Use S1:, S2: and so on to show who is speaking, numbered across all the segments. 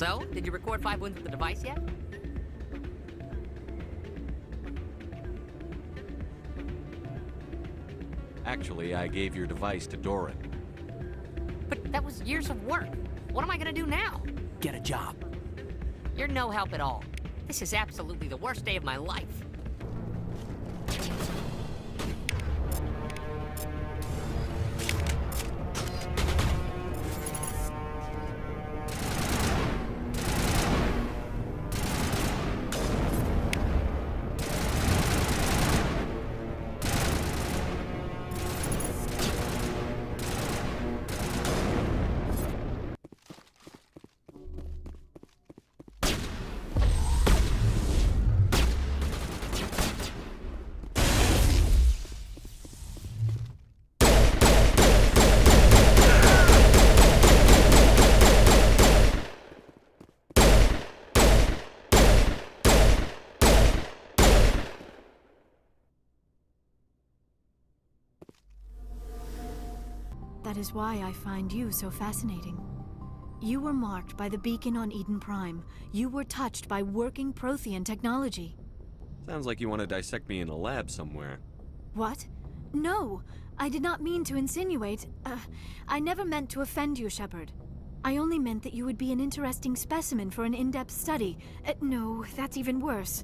S1: So, did you record 5 wounds with the device yet?
S2: Actually, I gave your device to Doran.
S1: But that was years of work. What am I gonna do now?
S3: Get a job.
S1: You're no help at all. This is absolutely the worst day of my life.
S4: That is why I find you so fascinating. You were marked by the beacon on Eden Prime. You were touched by working Prothean technology.
S2: Sounds like you want to dissect me in a lab somewhere.
S4: What? No! I did not mean to insinuate. I never meant to offend you, Shepard. I only meant that you would be an interesting specimen for an in-depth study. No, that's even worse.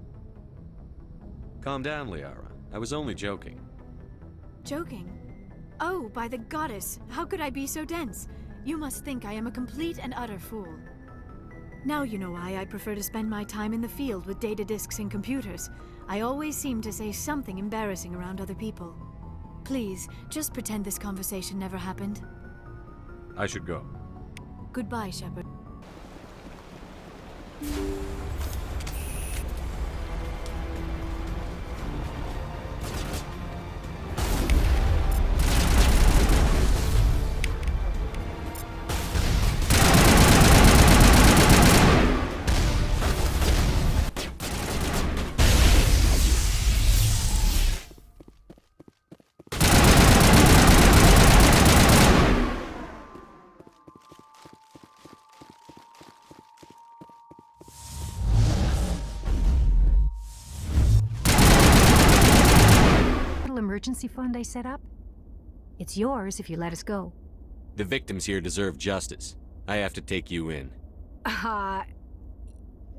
S2: Calm down, Liara. I was only joking.
S4: Joking? Oh, by the goddess, how could I be so dense? You must think I am a complete and utter fool. Now you know why I prefer to spend my time in the field with data disks and computers. I always seem to say something embarrassing around other people. Please, just pretend this conversation never happened.
S2: I should go.
S4: Goodbye, Shepard.
S5: Emergency fund I set up? It's yours if you let us go.
S2: The victims here deserve justice. I have to take you in.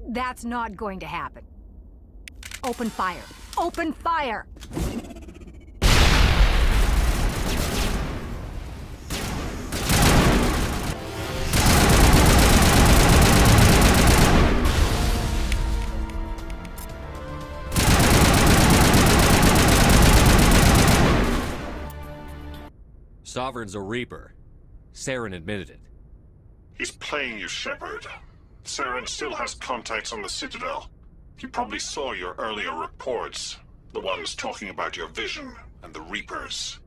S5: That's not going to happen. Open fire! Open fire!
S2: Sovereign's a Reaper. Saren admitted it.
S6: He's playing you, Shepard. Saren still has contacts on the Citadel. He probably saw your earlier reports. The ones talking about your vision and the Reapers.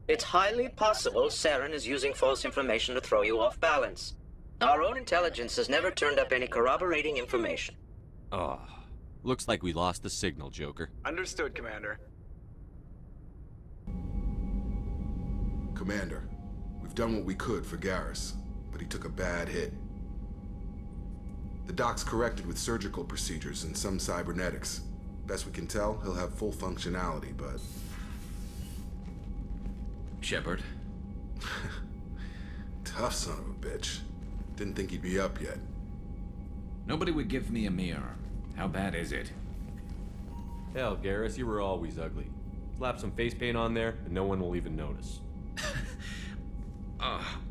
S7: It's highly possible Saren is using false information to throw you off balance. Our own intelligence has never turned up any corroborating information.
S2: Oh, looks like we lost the signal, Joker.
S8: Understood, Commander.
S9: Commander, we've done what we could for Garrus, but he took a bad hit. The doc's corrected with surgical procedures and some cybernetics. Best we can tell, he'll have full functionality, but...
S10: Shepard.
S9: Tough son of a bitch. Didn't think he'd be up yet.
S10: Nobody would give me a mirror. How bad is it?
S2: Hell, Garrus, you were always ugly. Slap some face paint on there, and no one will even notice.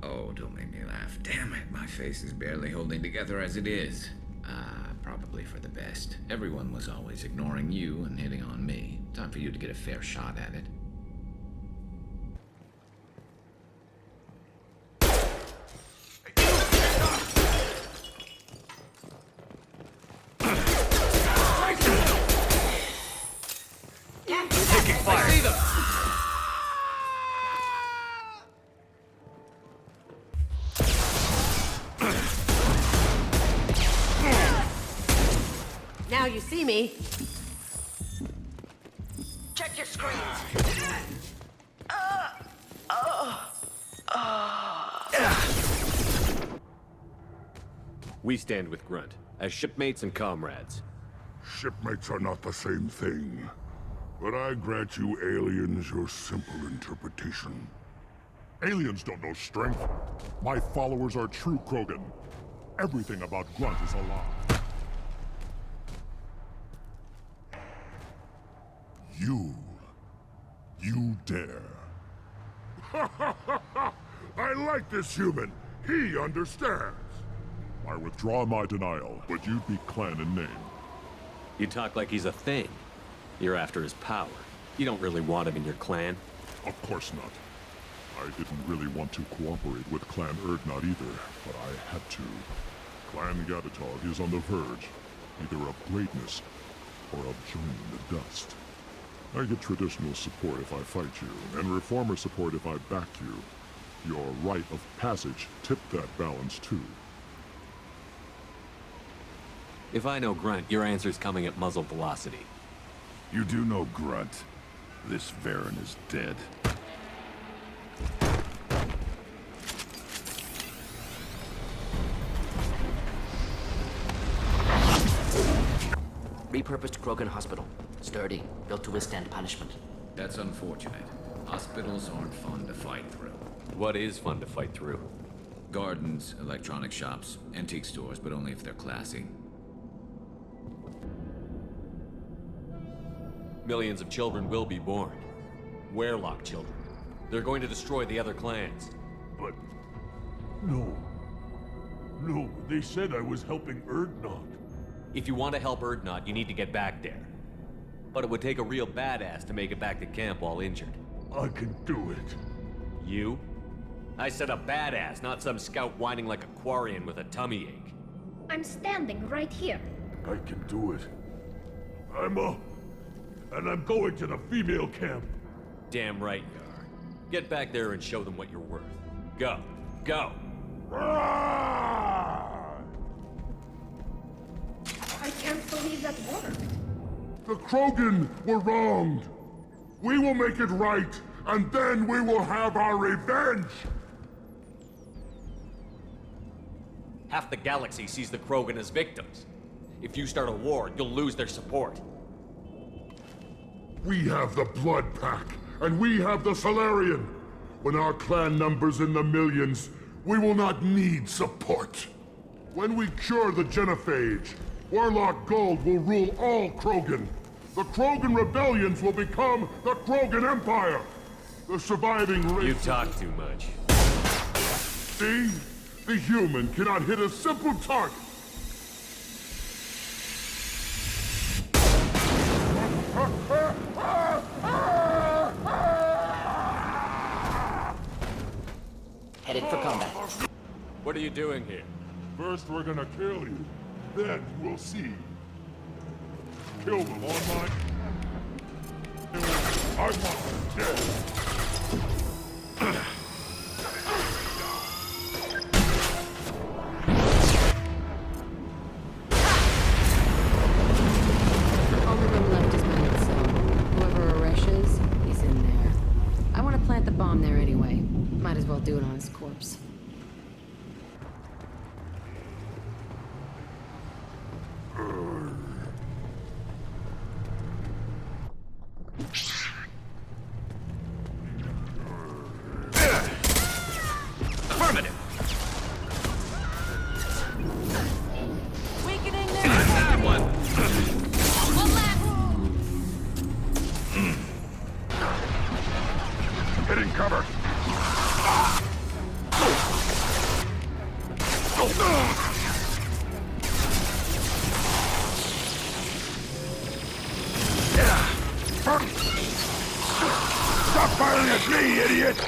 S10: Oh, don't make me laugh. Damn it, my face is barely holding together as it is. Probably for the best. Everyone was always ignoring you and hitting on me. Time for you to get a fair shot at it.
S3: Taking fire. I see them.
S11: Now you see me. Check your screens.
S2: We stand with Grunt, as shipmates and comrades.
S3: Shipmates are not the same thing. But I grant you aliens your simple interpretation. Aliens don't know strength. My followers are true Krogan. Everything about Grunt is a lie. You dare. I like this human. He understands. I withdraw my denial, but you'd be clan in name.
S2: You talk like he's a thing. You're after his power. You don't really want him in your clan.
S3: Of course not. I didn't really want to cooperate with Clan Urdnot either, but I had to. Clan Gatatog is on the verge, either of greatness or of joining the dust. I get traditional support if I fight you, and reformer support if I back you. Your rite of passage tipped that balance too.
S2: If I know Grunt, your answer's coming at muzzle velocity.
S3: You do know Grunt. This Varen is dead.
S8: Repurposed Krogan hospital. Sturdy, built to withstand punishment.
S10: That's unfortunate. Hospitals aren't fun to fight through.
S2: What is fun to fight through?
S10: Gardens, electronic shops, antique stores, but only if they're classy.
S2: Millions of children will be born. Werelock children. They're going to destroy the other clans.
S3: But... No, they said I was helping Urdnot.
S2: If you want to help Urdnot, you need to get back there. But it would take a real badass to make it back to camp all injured.
S3: I can do it.
S2: You? I said a badass, not some scout whining like a Quarian with a tummy ache.
S12: I'm standing right here.
S3: I can do it. And I'm going to the female camp.
S2: Damn right you are. Get back there and show them what you're worth. Go. Go!
S12: I can't believe that worked.
S3: The Krogan were wronged. We will make it right, and then we will have our revenge!
S2: Half the galaxy sees the Krogan as victims. If you start a war, you'll lose their support.
S3: We have the Blood Pack, and we have the Solarian. When our clan numbers in the millions, we will not need support. When we cure the Genophage, Warlock Gold will rule all Krogan. The Krogan rebellions will become the Krogan Empire. The surviving race...
S2: You talk too much.
S3: See? The human cannot hit a simple target.
S8: Headed for combat.
S2: What are you doing here?
S3: First we're gonna kill you. Then we'll see. Kill them on my... I want them dead.
S13: Only room left is by itself. Whoever Aresh is, he's in there. I want to plant the bomb there anyway. Might as well do it on his corpse.
S2: Affirmative!
S12: Weakening there!
S2: That one!
S12: One left!
S3: Hitting cover. Stop firing at me, idiot!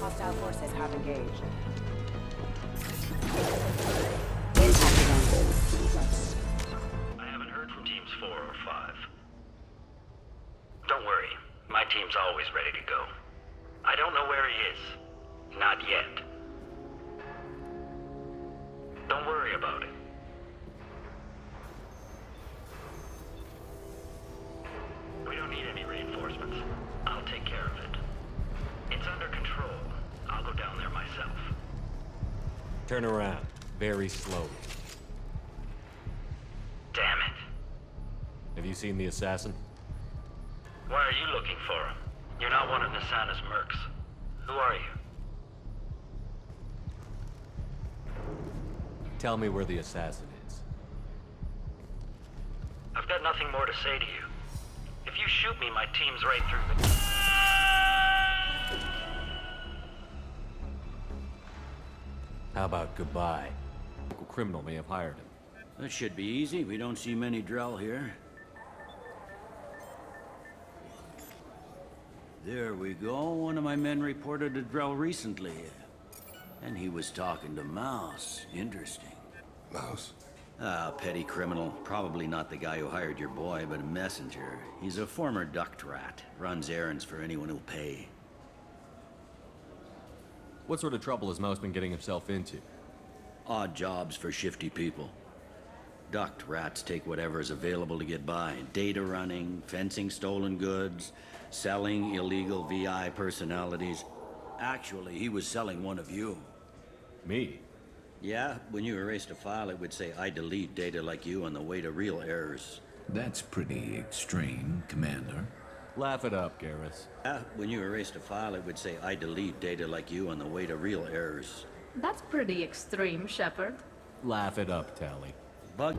S14: Hostile forces have engaged.
S15: I haven't heard from teams 4 or 5. Don't worry, my team's always ready to go. I don't know where he is. Not yet. Don't worry about it. We don't need any reinforcements. I'll take care of it. It's under control. I'll go down there myself.
S2: Turn around. Very slowly.
S15: Damn it.
S2: Have you seen the assassin?
S15: Why are you looking for him? You're not one of Nasana's mercs. Who are you?
S2: Tell me where the assassin is.
S15: I've got nothing more to say to you. If you shoot me, my team's right through the...
S2: How about goodbye? Local criminal may have hired him.
S16: That should be easy. We don't see many Drell here. There we go. One of my men reported a Drell recently. And he was talking to Mouse. Interesting.
S9: Mouse?
S16: Ah, petty criminal. Probably not the guy who hired your boy, but a messenger. He's a former duct rat. Runs errands for anyone who'll pay.
S2: What sort of trouble has Mouse been getting himself into?
S16: Odd jobs for shifty people. Duct rats take whatever is available to get by. Data running, fencing stolen goods, selling illegal VI personalities. Actually, he was selling one of you.
S2: Me?
S16: Yeah, when you erased a file, it would say, I delete data like you on the way to real errors.
S10: That's pretty extreme, Commander.
S2: Laugh it up, Garrus.
S16: Yeah, when you erased a file, it would say, I delete data like you on the way to real errors.
S17: That's pretty extreme, Shepard.
S2: Laugh it up, Tally.
S16: Bug...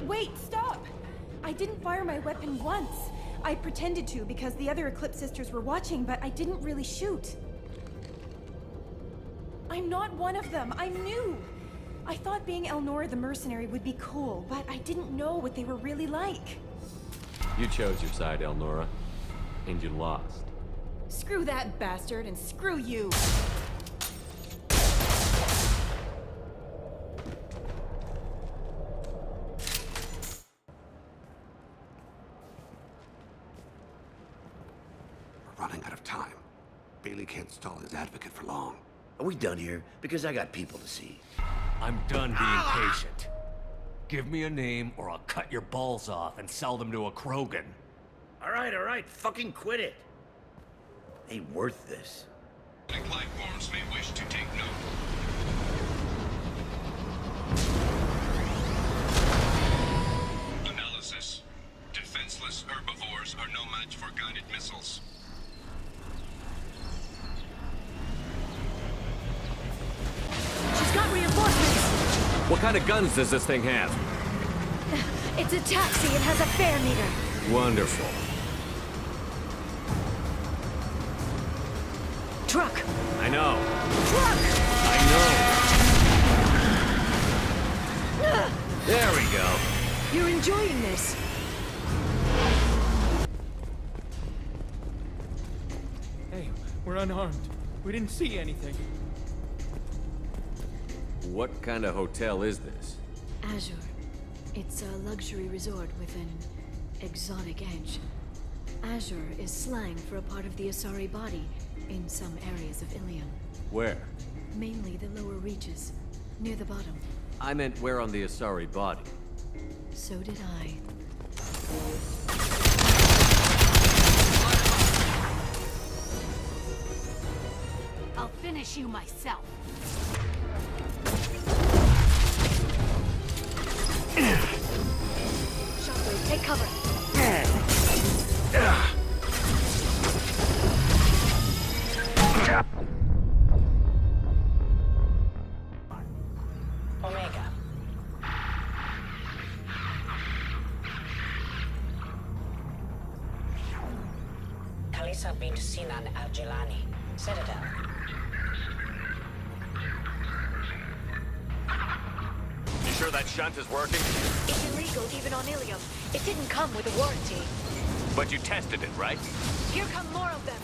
S18: Wait, stop! I didn't fire my weapon once. I pretended to because the other Eclipse sisters were watching, but I didn't really shoot. I'm not one of them. I'm new. I thought being Elnora the mercenary would be cool, but I didn't know what they were really like.
S2: You chose your side, Elnora, and you lost.
S18: Screw that bastard, and screw you!
S19: Running out of time. Bailey can't stall his advocate for long.
S16: Are we done here? Because I got people to see.
S2: I'm done being patient. Give me a name or I'll cut your balls off and sell them to a Krogan.
S16: All right. Fucking quit it. Ain't worth this.
S20: Life forms may wish to take note. Analysis. Defenseless herbivores are no match for guided missiles.
S4: She's got reinforcements!
S2: What kind of guns does this thing have?
S4: It's a taxi. It has a fare meter.
S2: Wonderful.
S4: Truck!
S2: I know.
S4: Truck!
S2: I know. There we go.
S4: You're enjoying this.
S21: Hey, we're unarmed. We didn't see anything.
S2: What kind of hotel is this?
S4: Azure. It's a luxury resort with an exotic edge. Azure is slang for a part of the Asari body in some areas of Ilium.
S2: Where?
S4: Mainly the lower reaches, near the bottom.
S2: I meant where on the Asari body.
S4: So did I.
S5: I'll finish you myself.
S4: Shockwave, take cover.
S14: Omega.
S11: have been to Sinan al-Jilani, Citadel.
S2: You sure that shunt is working?
S4: It's illegal even on Ilium. It didn't come with a warranty.
S2: But you tested it, right?
S4: Here come more of them.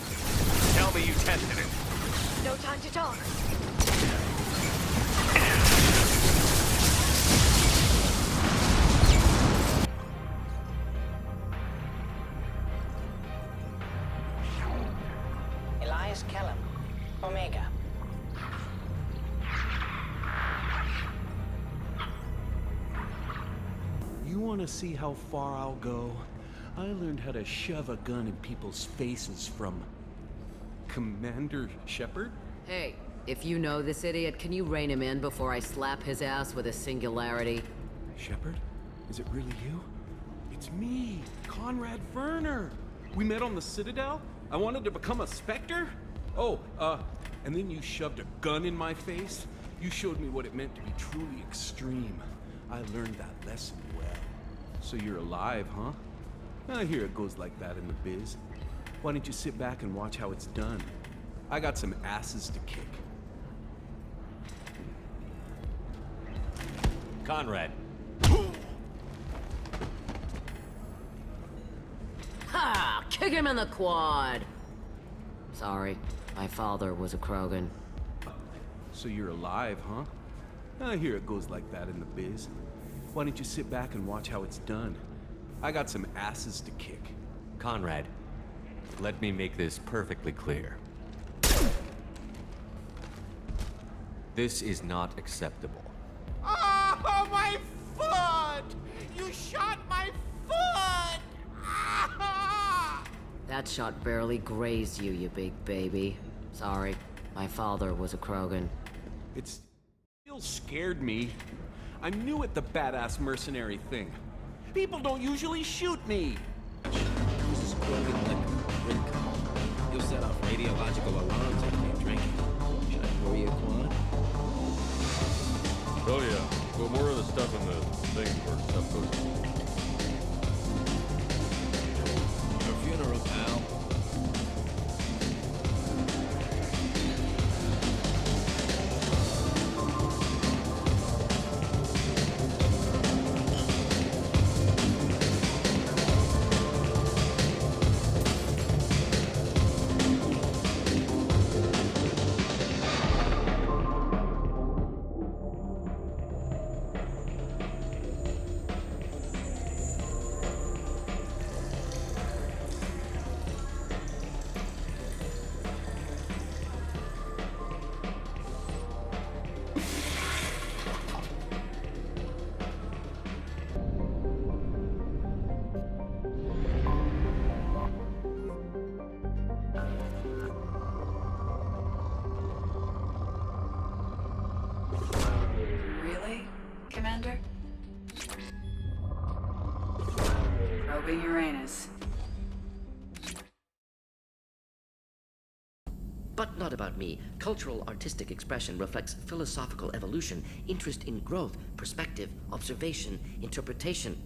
S2: Tell me you tested it.
S4: No time to talk.
S11: Elias Kellum, Omega.
S14: You want to see how far I'll go? I learned how to shove a gun in people's faces from Commander Shepard?
S13: Hey, if you know this idiot, can you rein him in before I slap his ass with a singularity?
S14: Shepard? Is it really you? It's me, Conrad Werner. We met on the Citadel? I wanted to become a Spectre? Oh, and then you shoved a gun in my face? You showed me what it meant to be truly extreme. I learned that lesson well. So you're alive, huh? I hear it goes like that in the biz. Why don't you sit back and watch how it's done? I got some asses to kick.
S2: Conrad.
S13: Ha! Kick him in the quad! Sorry, my father was a Krogan.
S14: So you're alive, huh? I hear it goes like that in the biz. Why don't you sit back and watch how it's done? I got some asses to kick.
S2: Conrad, let me make this perfectly clear. This is not acceptable.
S21: Oh, my foot! You shot my foot! Ah!
S13: That shot barely grazed you, you big baby. Sorry, my father was a Krogan.
S14: It still scared me. I'm new at the badass mercenary thing. People don't usually shoot me.
S22: This is Krogan liquor. Drink call. You'll set off radiological alarms if you drink it. Should I pour you a quad?
S23: Oh yeah. Put more of the stuff in the thing where stuff goes.
S22: Your funeral, pal.
S24: Really, Commander? Probing Uranus.
S8: But not about me. Cultural artistic expression reflects philosophical evolution, interest in growth, perspective, observation, interpretation.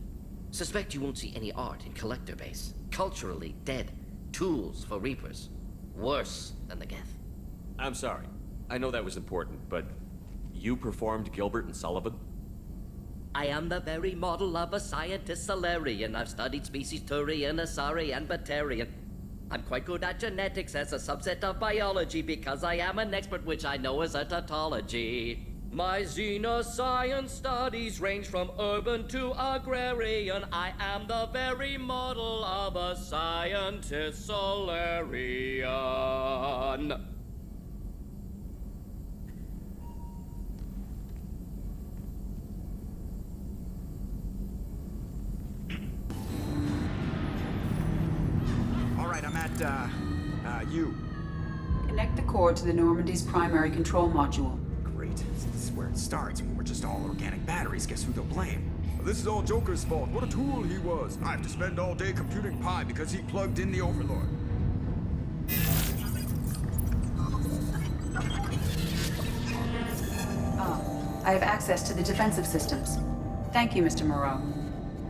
S8: Suspect you won't see any art in collector base. Culturally dead. Tools for reapers. Worse than the Geth.
S2: I'm sorry. I know that was important, but you performed Gilbert and Sullivan?
S8: I am the very model of a scientist Solarian. I've studied species Turian, Asari, and Batarian. I'm quite good at genetics as a subset of biology because I am an expert, which I know is a tautology. My xenoscience studies range from urban to agrarian. I am the very model of a scientist Solarian.
S25: All right, I'm at, U.
S24: Connect the core to the Normandy's primary control module.
S25: Great. This is where it starts. I mean, we're just all organic batteries. Guess who they'll blame? This is all Joker's fault. What a tool he was. I have to spend all day computing pi because he plugged in the Overlord.
S24: I have access to the defensive systems. Thank you, Mr. Moreau.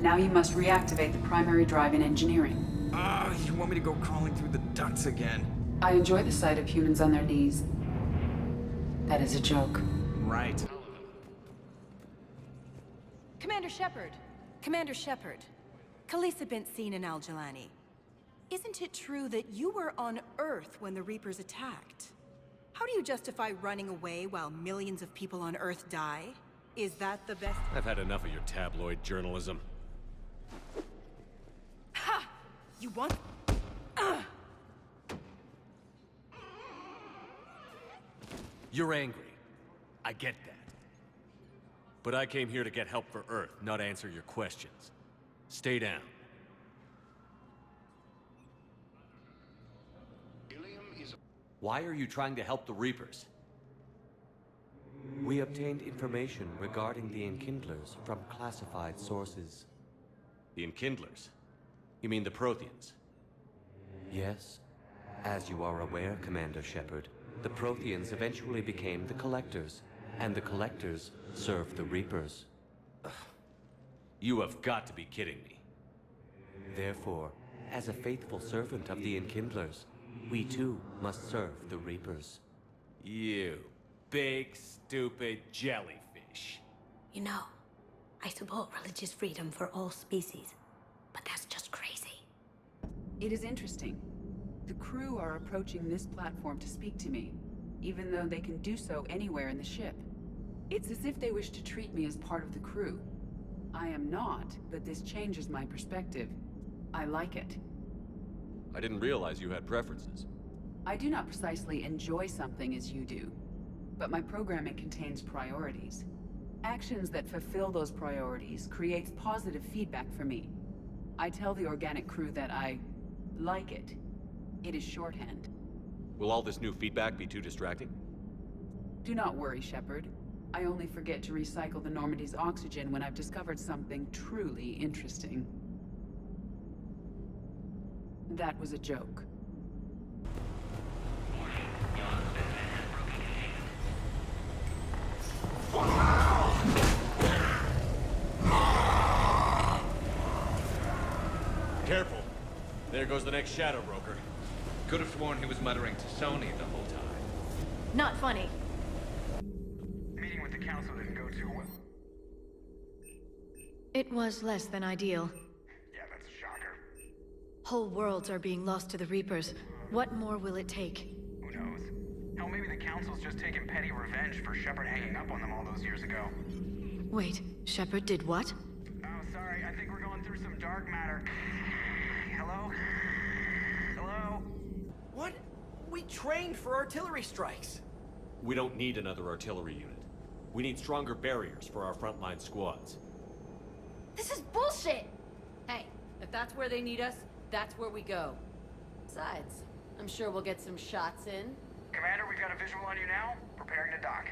S24: Now you must reactivate the primary drive in engineering.
S25: You want me to go crawling through the Dunce again.
S24: I enjoy the sight of humans on their knees. That is a joke.
S25: Right.
S18: Commander Shepard. Commander Shepard. Khalisah bint Sin and Al-Jalani. Isn't it true that you were on Earth when the Reapers attacked? How do you justify running away while millions of people on Earth die? Is that the best—
S2: I've had enough of your tabloid journalism.
S18: Ha! You want—
S2: You're angry. I get that. But I came here to get help for Earth, not answer your questions. Stay down. Why are you trying to help the Reapers?
S1: We obtained information regarding the Enkindlers from classified sources.
S2: The Enkindlers? You mean the Protheans?
S1: Yes. As you are aware, Commander Shepard, the Protheans eventually became the Collectors, and the Collectors served the Reapers.
S2: You have got to be kidding me.
S1: Therefore, as a faithful servant of the Enkindlers, we too must serve the Reapers.
S2: You big, stupid jellyfish.
S3: You know, I support religious freedom for all species, but that's just crazy.
S24: It is interesting. The crew are approaching this platform to speak to me, even though they can do so anywhere in the ship. It's as if they wish to treat me as part of the crew. I am not, but this changes my perspective. I like it.
S2: I didn't realize you had preferences.
S24: I do not precisely enjoy something as you do, but my programming contains priorities. Actions that fulfill those priorities creates positive feedback for me. I tell the organic crew that I like it. It is shorthand.
S2: Will all this new feedback be too distracting?
S24: Do not worry, Shepard. I only forget to recycle the Normandy's oxygen when I've discovered something truly interesting. That was a joke.
S2: Careful. There goes the next Shadow Broker.
S10: Could have sworn he was muttering to Sony the whole time.
S4: Not funny.
S25: Meeting with the council didn't go too well.
S4: It was less than ideal.
S25: Yeah, that's a shocker.
S4: Whole worlds are being lost to the Reapers. What more will it take?
S25: Who knows? Hell, maybe the council's just taking petty revenge for Shepard hanging up on them all those years ago.
S4: Wait, Shepard did what?
S25: Oh, sorry. I think we're going through some dark matter. Hello? Hello?
S6: What? We trained for artillery strikes.
S2: We don't need another artillery unit. We need stronger barriers for our frontline squads.
S13: This is bullshit! Hey, if that's where they need us, that's where we go. Besides, I'm sure we'll get some shots in.
S25: Commander, we've got a visual on you now. Preparing to dock.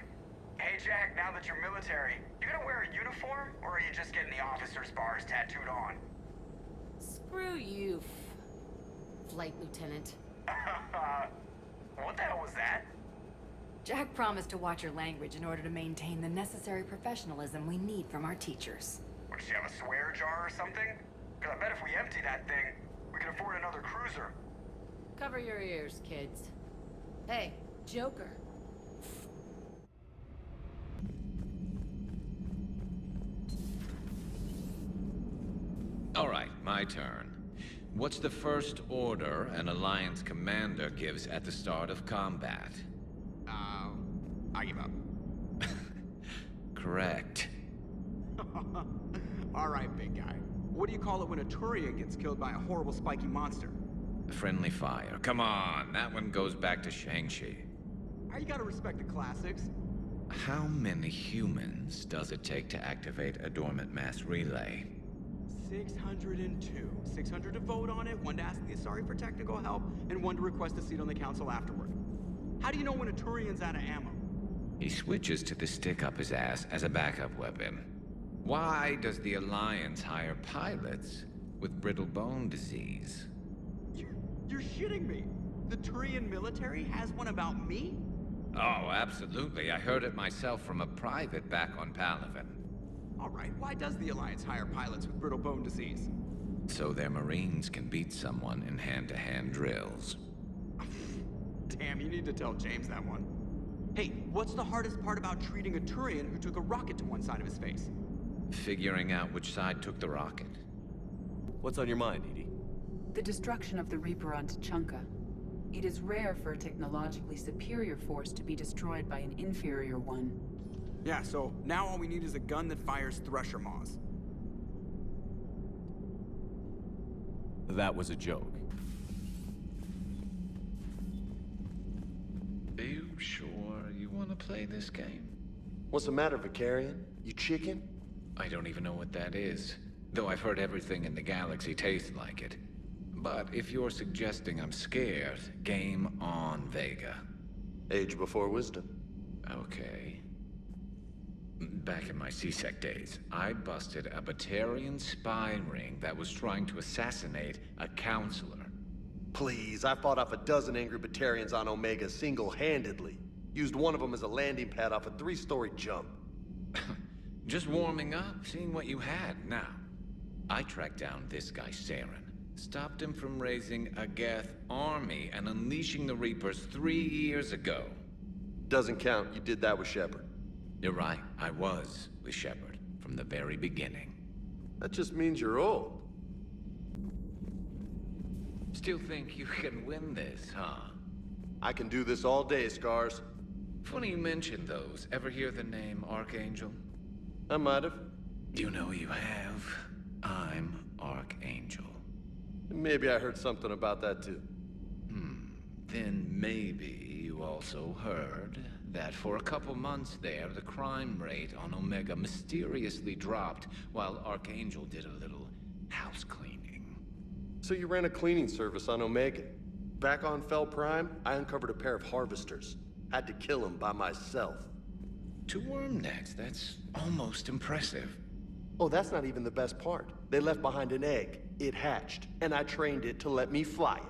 S25: Hey, Jack, now that you're military, you gonna wear a uniform, or are you just getting the officer's bars tattooed on?
S13: Screw you, Flight Lieutenant.
S25: What the hell was that?
S7: Jack promised to watch your language in order to maintain the necessary professionalism we need from our teachers.
S25: What, does she have a swear jar or something? Because I bet if we empty that thing, we can afford another cruiser.
S13: Cover your ears, kids. Hey, Joker.
S10: All right, my turn. What's the first order an Alliance commander gives at the start of combat?
S25: I give up.
S10: Correct.
S25: All right, big guy. What do you call it when a Turian gets killed by a horrible spiky monster?
S10: Friendly fire. Come on, that one goes back to Shang-Chi.
S25: You gotta respect the classics.
S10: How many humans does it take to activate a dormant mass relay?
S25: 602. 600 to vote on it, 1 to ask the Asari for technical help, and 1 to request a seat on the council afterward. How do you know when a Turian's out of ammo?
S10: He switches to the stick up his ass as a backup weapon. Why does the Alliance hire pilots with brittle bone disease?
S25: You're shitting me. The Turian military has one about me?
S10: Oh, absolutely. I heard it myself from a private back on Palaven.
S25: All right, why does the Alliance hire pilots with brittle bone disease?
S10: So their Marines can beat someone in hand-to-hand drills.
S25: Damn, you need to tell James that one. Hey, what's the hardest part about treating a Turian who took a rocket to one side of his face?
S10: Figuring out which side took the rocket.
S2: What's on your mind, Edie?
S24: The destruction of the Reaper on Tuchanka. It is rare for a technologically superior force to be destroyed by an inferior one.
S25: Yeah, so now all we need is a gun that fires Thresher Maws.
S2: That was a joke.
S10: Are you sure you want to play this game?
S9: What's the matter, Vicarian? You chicken?
S10: I don't even know what that is, though I've heard everything in the galaxy tastes like it. But if you're suggesting I'm scared, game on, Vega.
S9: Age before wisdom.
S10: Okay. Back in my C-Sec days, I busted a Batarian spy ring that was trying to assassinate a counselor.
S9: Please, I fought off a dozen angry Batarians on Omega single-handedly. Used one of them as a landing pad off a 3-story jump.
S10: Just warming up, seeing what you had. Now, I tracked down this guy, Saren. Stopped him from raising a Geth army and unleashing the Reapers 3 years ago.
S9: Doesn't count. You did that with Shepard.
S10: You're right. I was with Shepard from the very beginning.
S9: That just means you're old.
S10: Still think you can win this, huh?
S9: I can do this all day, Scars.
S10: Funny you mentioned those. Ever hear the name Archangel?
S9: I might have.
S10: You know you have. I'm Archangel.
S9: Maybe I heard something about that too.
S10: Then maybe you also heard that for a couple months there, the crime rate on Omega mysteriously dropped while Archangel did a little house cleaning.
S9: So you ran a cleaning service on Omega. Back on Fel Prime, I uncovered a pair of harvesters. Had to kill them by myself.
S10: 2 worm necks, that's almost impressive.
S9: Oh, that's not even the best part. They left behind an egg. It hatched, and I trained it to let me fly it.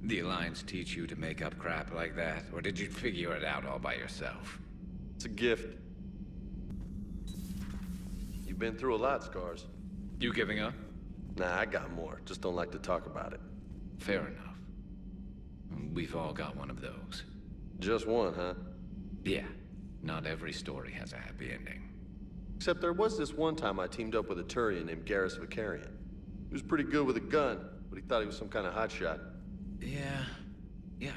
S10: The Alliance teach you to make up crap like that, or did you figure it out all by yourself?
S9: It's a gift. You've been through a lot, Scars.
S10: You giving up?
S9: Nah, I got more. Just don't like to talk about it.
S10: Fair enough. We've all got one of those.
S9: Just one, huh?
S10: Yeah. Not every story has a happy ending.
S9: Except there was this one time I teamed up with a Turian named Garrus Vicarian. He was pretty good with a gun, but he thought he was some kind of hotshot.
S10: Yeah,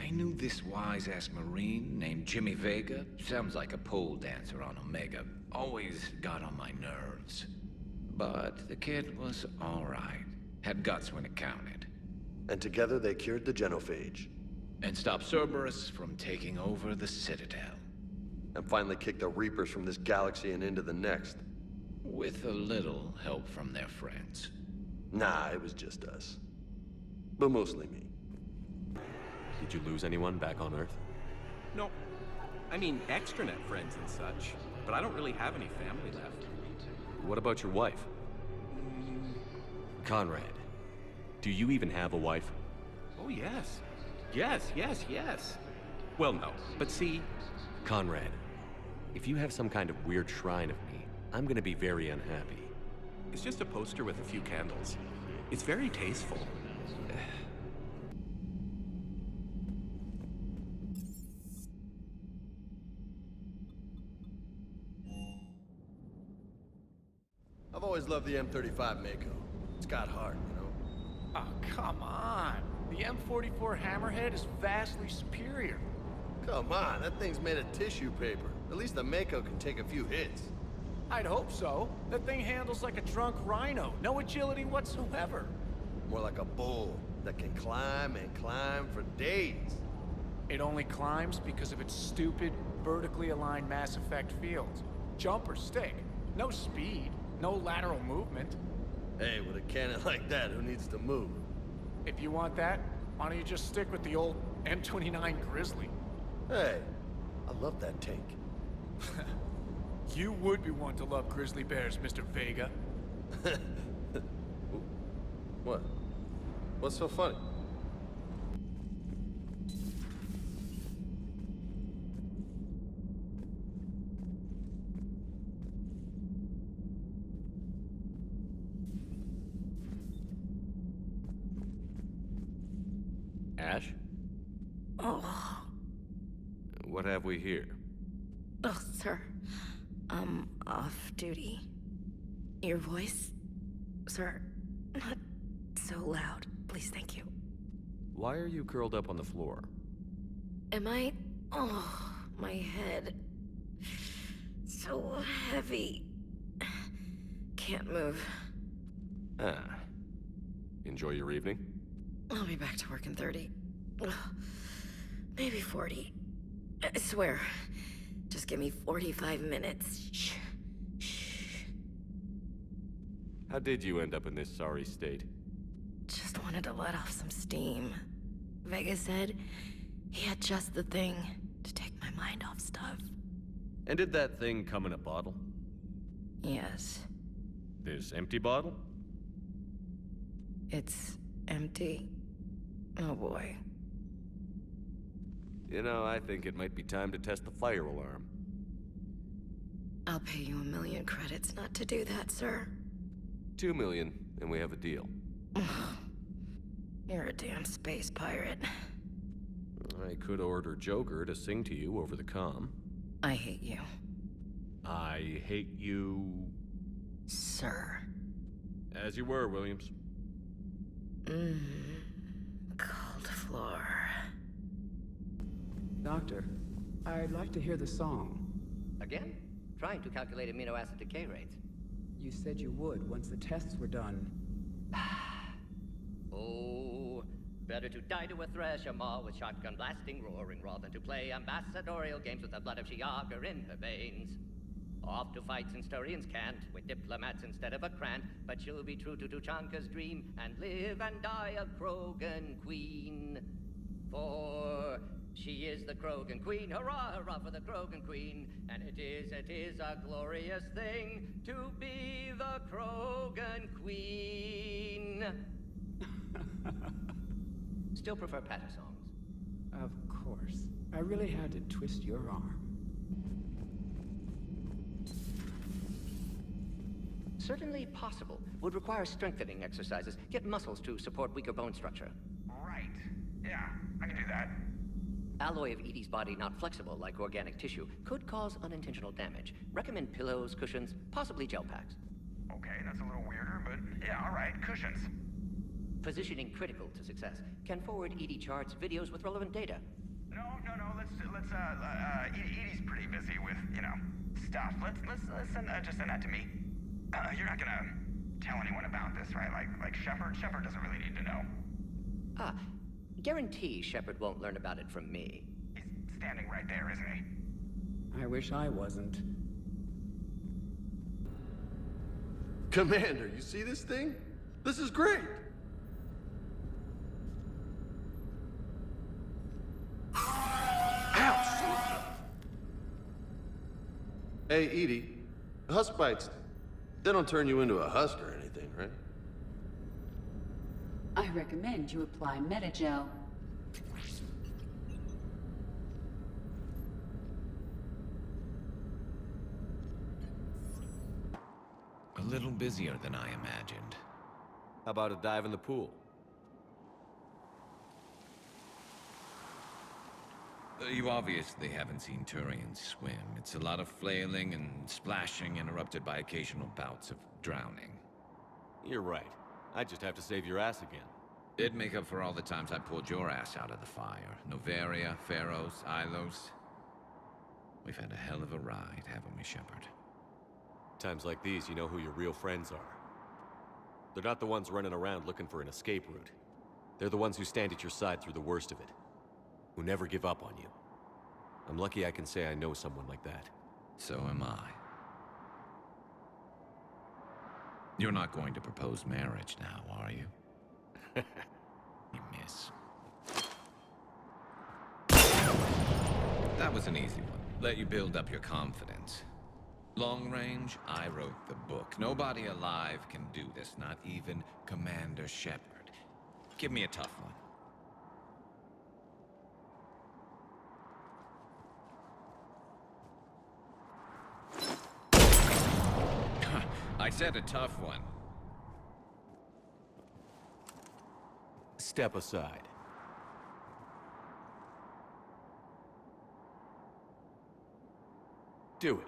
S10: I knew this wise-ass Marine named Jimmy Vega. Sounds like a pole dancer on Omega. Always got on my nerves. But the kid was alright. Had guts when it counted.
S9: And together they cured the Genophage.
S10: And stopped Cerberus from taking over the Citadel.
S9: And finally kicked the Reapers from this galaxy and into the next.
S10: With a little help from their friends.
S9: Nah, it was just us. But mostly me.
S2: Did you lose anyone back on Earth?
S14: No. I mean, extranet friends and such. But I don't really have any family left.
S2: What about your wife? Conrad, do you even have a wife?
S14: Oh, yes. Yes. Well, no. But see...
S2: Conrad, if you have some kind of weird shrine of me, I'm gonna be very unhappy.
S14: It's just a poster with a few candles. It's very tasteful.
S9: I've always loved the M35 Mako. It's got heart, you know?
S21: Oh, come on. The M44 Hammerhead is vastly superior.
S9: Come on, that thing's made of tissue paper. At least the Mako can take a few hits.
S21: I'd hope so. That thing handles like a drunk rhino. No agility whatsoever.
S9: More like a bull that can climb and climb for days.
S21: It only climbs because of its stupid, vertically aligned Mass Effect fields. Jump or stick. No speed. No lateral movement.
S9: Hey, with a cannon like that, who needs to move?
S21: If you want that, why don't you just stick with the old M29 Grizzly?
S9: Hey, I love that tank.
S21: You would be one to love grizzly bears, Mr. Vega.
S9: What? What's so funny?
S2: Ash? we here?
S12: Oh, sir. I'm off duty. Your voice? Sir, not so loud. Please, thank you.
S2: Why are you curled up on the floor?
S12: Am I? Oh, my head. So heavy. Can't move.
S2: Ah. Enjoy your evening?
S12: I'll be back to work in 30. Ugh, maybe 40. I swear. Just give me 45 minutes. Shh.
S2: How did you end up in this sorry state?
S12: Just wanted to let off some steam. Vega said he had just the thing to take my mind off stuff.
S2: And did that thing come in a bottle?
S12: Yes.
S2: This empty bottle?
S12: It's empty. Oh boy.
S2: You know, I think it might be time to test the fire alarm.
S12: I'll pay you 1 million credits not to do that, sir.
S2: 2 million, and we have a deal.
S12: You're a damn space pirate.
S2: I could order Joker to sing to you over the comm.
S12: I hate you.
S2: I hate you...
S12: Sir.
S2: As you were, Williams.
S12: Cold floor.
S24: Doctor, I'd like to hear the song.
S15: Again? Trying to calculate amino acid decay rates.
S24: You said you would once the tests were done.
S15: Oh, better to die to a thresher maw with shotgun blasting roaring raw than to play ambassadorial games with the blood of Shiagar in her veins. Off to fights Instaurians can't, with diplomats instead of a Krant, but she'll be true to Tuchanka's dream and live and die a Krogan queen. For she is the Krogan queen, hurrah, hurrah for the Krogan queen, and it is a glorious thing to be the Krogan queen. Still prefer patter songs.
S24: Of course. I really had to twist your arm.
S15: Certainly possible. Would require strengthening exercises. Get muscles to support weaker bone structure.
S25: Right. Yeah, I can do that.
S15: Alloy of Edie's body not flexible like organic tissue. Could cause unintentional damage. Recommend pillows, cushions, possibly gel packs.
S25: Okay, that's a little weirder, but yeah, alright, cushions.
S15: Positioning critical to success. Can forward Edie charts, videos with relevant data.
S25: No, Edie's pretty busy with, stuff. Let's just send that to me. You're not gonna tell anyone about this, right? Like Shepard? Shepard doesn't really need to know.
S15: Ah, guarantee Shepard won't learn about it from me.
S25: He's standing right there, isn't he?
S24: I wish I wasn't.
S9: Commander, you see this thing? This is great! Ouch! Hey, Edie, husk bites, they don't turn you into a husk or anything, right?
S24: I recommend you apply Metagel.
S10: A little busier than I imagined.
S2: How about a dive in the pool?
S10: You obviously haven't seen Turians swim. It's a lot of flailing and splashing interrupted by occasional bouts of drowning.
S2: You're right. I just have to save your ass again.
S10: It'd make up for all the times I pulled your ass out of the fire. Noveria, Pharos, Ilos. We've had a hell of a ride, haven't we, Shepard?
S2: Times like these, you know who your real friends are. They're not the ones running around looking for an escape route. They're the ones who stand at your side through the worst of it. Who never give up on you. I'm lucky I can say I know someone like that.
S10: So am I. You're not going to propose marriage now, are you? You miss. That was an easy one. Let you build up your confidence. Long range, I wrote the book. Nobody alive can do this, not even Commander Shepard. Give me a tough one. I said a tough one.
S2: Step aside. Do it.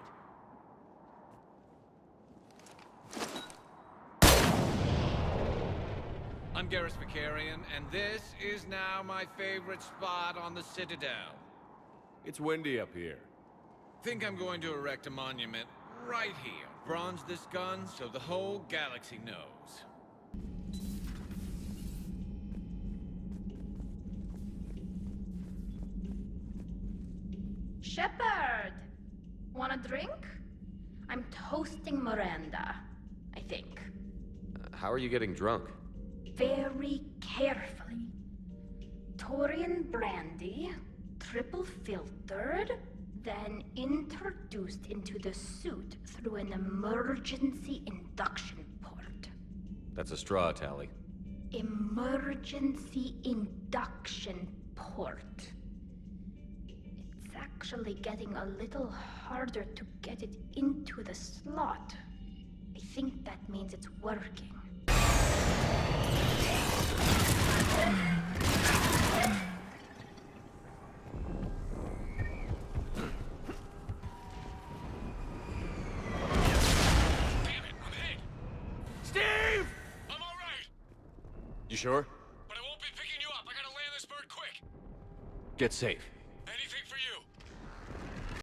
S5: I'm Garrus Vakarian, and this is now my favorite spot on the Citadel.
S2: It's windy up here.
S5: Think I'm going to erect a monument right here. Bronze this gun so the whole galaxy knows.
S16: Shepard! Want a drink? I'm toasting Miranda, I think.
S2: How are you getting drunk?
S16: Very carefully. Taurian brandy, triple filtered, then introduced into the suit through an emergency induction port.
S2: That's a straw, Tally.
S16: Emergency induction port. It's actually getting a little harder to get it into the slot. I think that means it's working.
S5: Steve!
S17: I'm all right,
S2: You sure?
S17: but I won't be picking you up. I gotta land this bird quick.
S2: Get safe.